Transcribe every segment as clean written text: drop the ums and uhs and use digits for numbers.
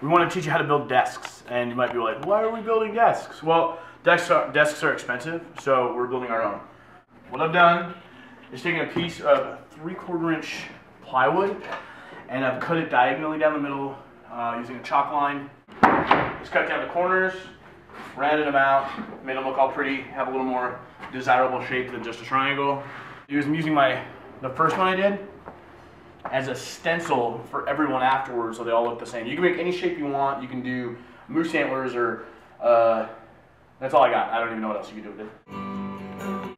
we want to teach you how to build desks. And you might be like, why are we building desks? Well, desks are expensive, so we're building our own. What I've done is taken a piece of 3/4 inch plywood and I've cut it diagonally down the middle using a chalk line. Just cut down the corners, rounded them out, made them look all pretty, have a little more desirable shape than just a triangle. I'm using the first one I did as a stencil for everyone afterwards, so they all look the same. You can make any shape you want. You can do moose antlers or, that's all I got. I don't even know what else you can do with it.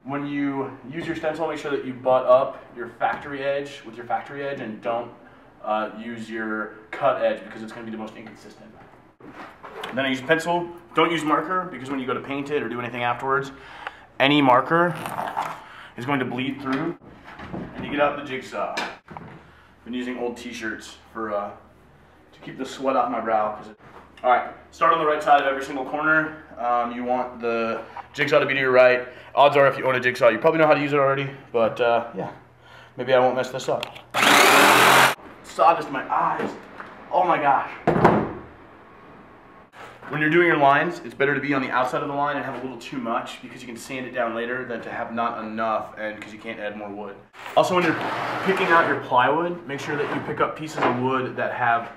When you use your stencil, make sure that you butt up your factory edge with your factory edge and don't use your cut edge because it's going to be the most inconsistent. Then I use pencil. Don't use marker because when you go to paint it or do anything afterwards, any marker is going to bleed through and you get out the jigsaw. I've been using old t-shirts for to keep the sweat off my brow. Alright, start on the right side of every single corner. You want the jigsaw to be to your right. Odds are if you own a jigsaw, you probably know how to use it already, but yeah, maybe I won't mess this up. Sawdust in my eyes. Oh my gosh. When you're doing your lines, it's better to be on the outside of the line and have a little too much because you can sand it down later than to have not enough and because you can't add more wood. Also, when you're picking out your plywood, make sure that you pick up pieces of wood that have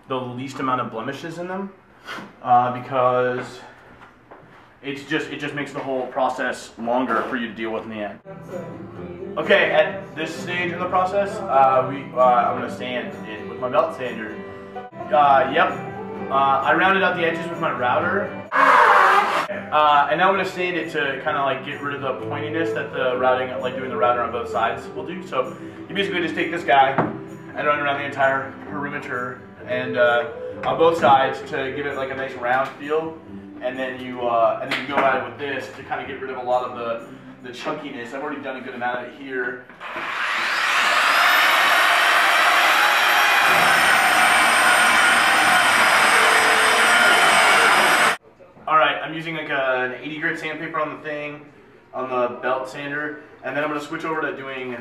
the least amount of blemishes in them because it just makes the whole process longer for you to deal with in the end. Okay, at this stage in the process, I'm going to sand it with my belt sander. Yep. I rounded out the edges with my router, and now I'm going to sand it to kind of like get rid of the pointiness that the routing, like doing the router on both sides will do. So you basically just take this guy and run around the entire perimeter and on both sides to give it like a nice round feel, and then you go at it with this to kind of get rid of a lot of the chunkiness. I've already done a good amount of it here. I'm using like an 80 grit sandpaper on the thing, on the belt sander, and then I'm going to switch over to doing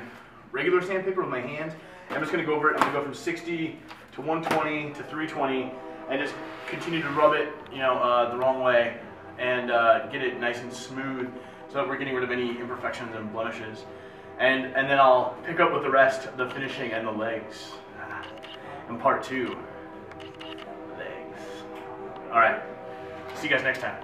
regular sandpaper with my hands. I'm just going to go over it. I'm going to go from 60 to 120 to 320 and just continue to rub it, you know, the wrong way and get it nice and smooth so that we're getting rid of any imperfections and blemishes. And then I'll pick up with the rest, the finishing and the legs in part 2. Legs. All right. See you guys next time.